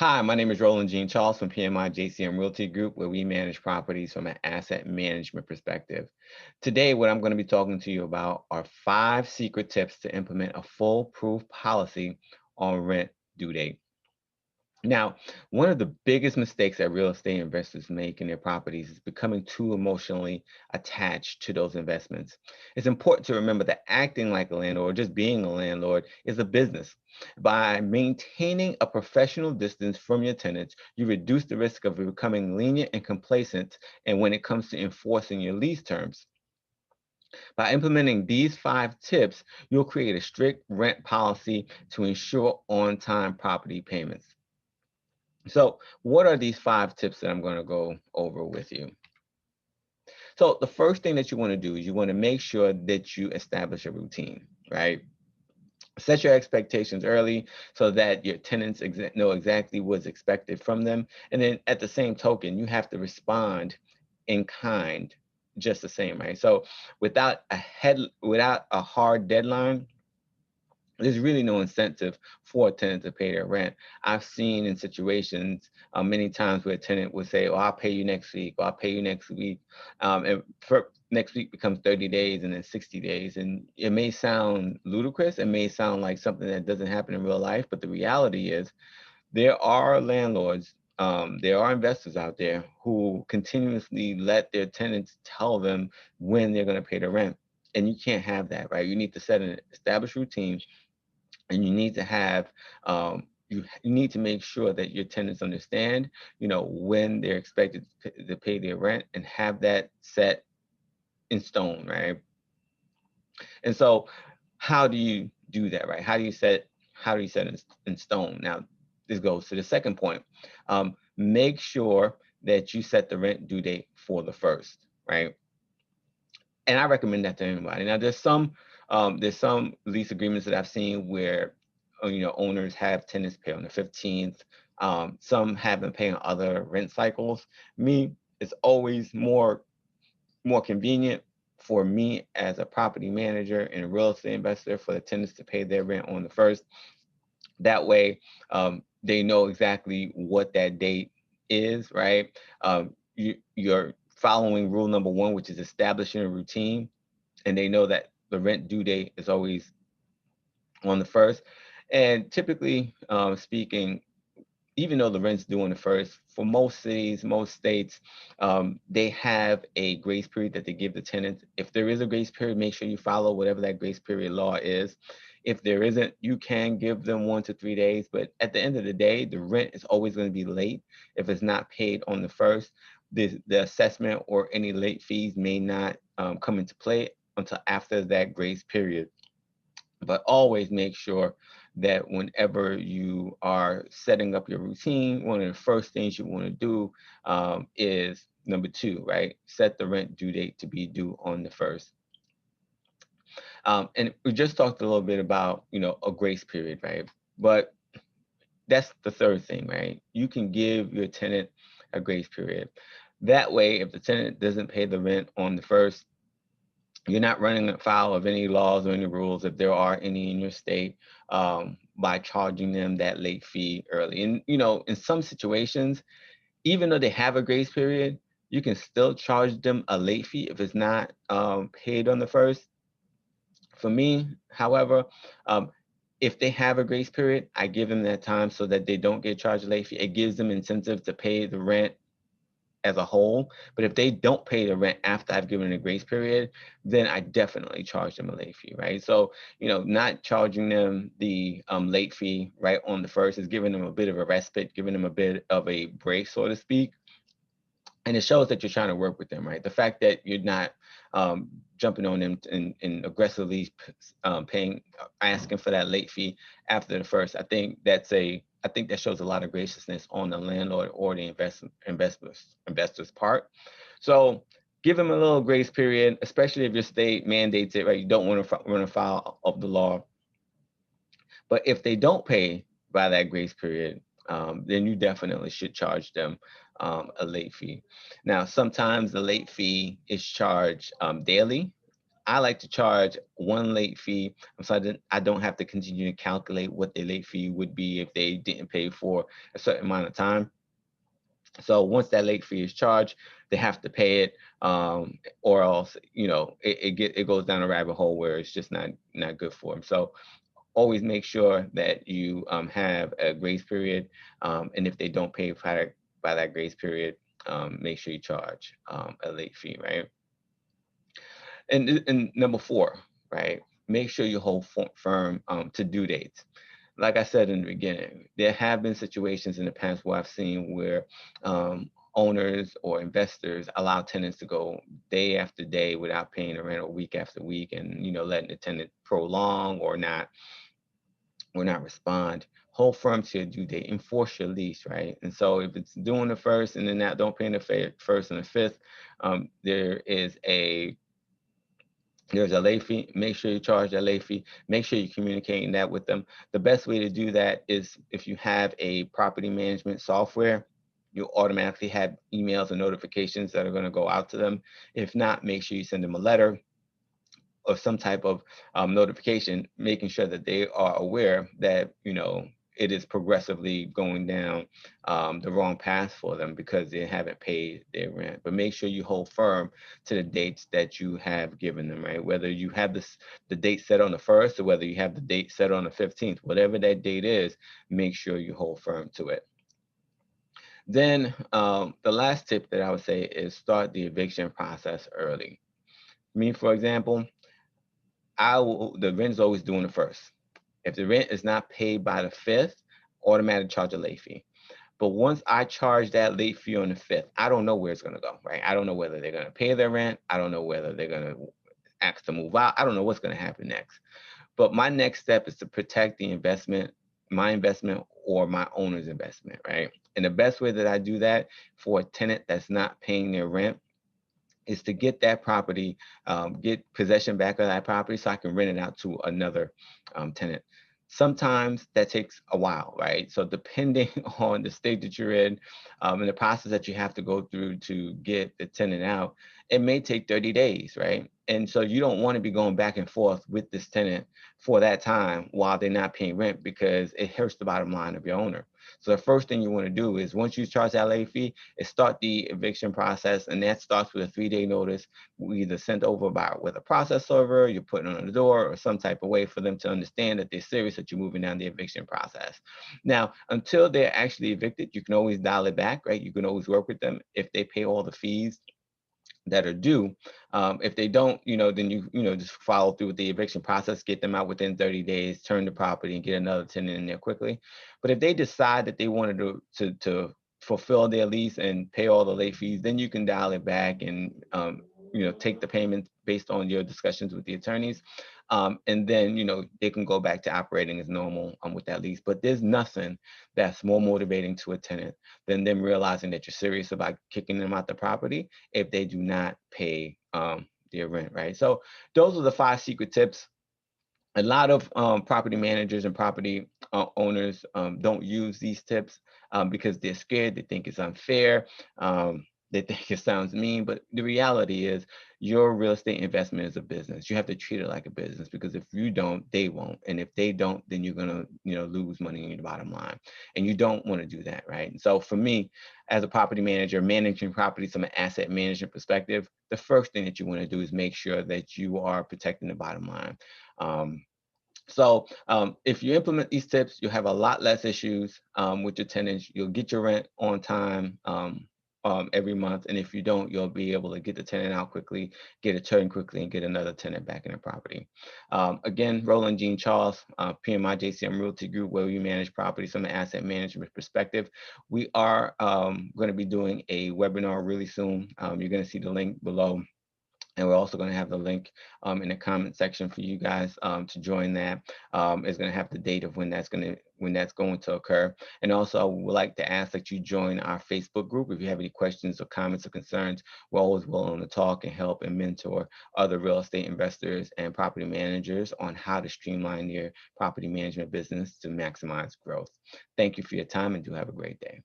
Hi, my name is Roland Jean Charles from PMI JCM Realty Group, where we manage properties from an asset management perspective. Today, what I'm going to be talking to you about are 5 secret tips to implement a foolproof policy on rent due date. Now, one of the biggest mistakes that real estate investors make in their properties is becoming too emotionally attached to those investments. It's important to remember that acting like a landlord, or just being a landlord, is a business. By maintaining a professional distance from your tenants, you reduce the risk of becoming lenient and complacent, and when it comes to enforcing your lease terms. By implementing these 5 tips, you'll create a strict rent policy to ensure on-time property payments. So, what are these 5 tips that I'm going to go over with you? So, the first thing that you want to do is you want to make sure that you establish a routine, right? Set your expectations early so that your tenants know exactly what's expected from them. And then at the same token, you have to respond in kind just the same, right? So, without a hard deadline, there's really no incentive for a tenant to pay their rent. I've seen in situations many times where a tenant would say, "Oh, I'll pay you next week," or "I'll pay you next week," and for next week becomes 30 days and then 60 days. And it may sound ludicrous, it may sound like something that doesn't happen in real life, but the reality is there are landlords, there are investors out there who continuously let their tenants tell them when they're going to pay the rent. And you can't have that, right? You need to set an established routine, and you need to have you need to make sure that your tenants understand, when they're expected to pay their rent, and have that set in stone, right? And so, how do you do that, right? How do you set in stone? Now, this goes to the second point. Make sure that you set the rent due date for the first, right? And I recommend that to anybody. Now, there's some lease agreements that I've seen where owners have tenants pay on the 15th. Some have them pay on other rent cycles. Me, it's always more convenient for me as a property manager and a real estate investor for the tenants to pay their rent on the first. That way, they know exactly what that date is, right? You're following rule number one, which is establishing a routine, and they know that the rent due date is always on the first. And typically speaking, even though the rent's due on the first, for most cities, most states, they have a grace period that they give the tenants. If there is a grace period, make sure you follow whatever that grace period law is. If there isn't, you can give them 1 to 3 days. But at the end of the day, the rent is always going to be late if it's not paid on the first. The assessment or any late fees may not come into play until after that grace period. But always make sure that whenever you are setting up your routine, one of the first things you want to do is number two, right? Set the rent due date to be due on the first. And we just talked a little bit about, a grace period, right? But that's the third thing, right? You can give your tenant a grace period. That way, if the tenant doesn't pay the rent on the first, you're not running afoul of any laws or any rules, if there are any in your state, by charging them that late fee early. And in some situations, even though they have a grace period, you can still charge them a late fee if it's not paid on the first. For me, however, um, if they have a grace period, I give them that time so that they don't get charged a late fee. It gives them incentive to pay the rent as a whole. But if they don't pay the rent after I've given a grace period, then I definitely charge them a late fee, right? So, not charging them the late fee right on the first is giving them a bit of a respite, giving them a bit of a break, so to speak. And it shows that you're trying to work with them, right? The fact that you're not jumping on them and aggressively paying, asking for that late fee after the first, I think that shows a lot of graciousness on the landlord or the investors part. So give them a little grace period, especially if your state mandates it, right? You don't want to run afoul of the law. But if they don't pay by that grace period, then you definitely should charge them a late fee. Now, sometimes the late fee is charged daily. I like to charge one late fee, so I don't have to continue to calculate what the late fee would be if they didn't pay for a certain amount of time. So once that late fee is charged, they have to pay it, or else it goes down a rabbit hole where it's just not good for them. So always make sure that you have a grace period, and if they don't pay by that grace period, make sure you charge a late fee, right? And number four, right? Make sure you hold firm to due dates. Like I said in the beginning, there have been situations in the past where I've seen where owners or investors allow tenants to go day after day without paying the rent, or week after week, and letting the tenant prolong or not respond. Hold firm to your due date. Enforce your lease, right? And so if it's doing the first and then not don't pay the first and the fifth, there is there's a late fee. Make sure you charge that late fee. Make sure you're communicating that with them. The best way to do that is if you have a property management software, you automatically have emails and notifications that are going to go out to them. If not, make sure you send them a letter or some type of notification, making sure that they are aware that it is progressively going down the wrong path for them because they haven't paid their rent. But make sure you hold firm to the dates that you have given them, right? Whether you have the date set on the 1st or whether you have the date set on the 15th, whatever that date is, make sure you hold firm to it. Then the last tip that I would say is start the eviction process early. Me, for example, the rent is always due on the 1st. If the rent is not paid by the 5th, automatic charge a late fee. But once I charge that late fee on the 5th, I don't know where it's going to go, right? I don't know whether they're going to pay their rent. I don't know whether they're going to ask to move out. I don't know what's going to happen next. But my next step is to protect the investment, my investment or my owner's investment, right? And the best way that I do that for a tenant that's not paying their rent is to get that property, get possession back of that property so I can rent it out to another tenant. Sometimes that takes a while, right? So depending on the state that you're in and the process that you have to go through to get the tenant out, it may take 30 days, right? And so you don't want to be going back and forth with this tenant for that time while they're not paying rent because it hurts the bottom line of your owner. So the first thing you want to do is once you charge that late fee, is start the eviction process, and that starts with a 3-day notice. We either sent over by with a process server, you're putting it on the door, or some type of way for them to understand that they're serious that you're moving down the eviction process. Now, until they're actually evicted, you can always dial it back, right? You can always work with them if they pay all the fees that are due. If they don't, then just follow through with the eviction process, get them out within 30 days, turn the property and get another tenant in there quickly. But if they decide that they wanted to fulfill their lease and pay all the late fees, then you can dial it back and take the payment based on your discussions with the attorneys. And then, they can go back to operating as normal with that lease. But there's nothing that's more motivating to a tenant than them realizing that you're serious about kicking them out the property if they do not pay their rent, right? So those are the 5 secret tips. A lot of property managers and property owners don't use these tips because they're scared. They think it's unfair. They think it sounds mean, but the reality is your real estate investment is a business. You have to treat it like a business because if you don't, they won't. And if they don't, then you're gonna, lose money in your bottom line. And you don't want to do that, right? And so for me, as a property manager, managing properties from an asset management perspective, the first thing that you want to do is make sure that you are protecting the bottom line. Um, so if you implement these tips, you'll have a lot less issues with your tenants. You'll get your rent on time every month. And if you don't, you'll be able to get the tenant out quickly, get it turned quickly, and get another tenant back in the property. Again, Roland Jean Charles, PMI JCM Realty Group, where we manage properties from an asset management perspective. We are going to be doing a webinar really soon. You're going to see the link below. And we're also going to have the link in the comment section for you guys to join that. It's going to have the date of when that's going to occur. And also, I would like to ask that you join our Facebook group. If you have any questions or comments or concerns, we're always willing to talk and help and mentor other real estate investors and property managers on how to streamline their property management business to maximize growth. Thank you for your time and do have a great day.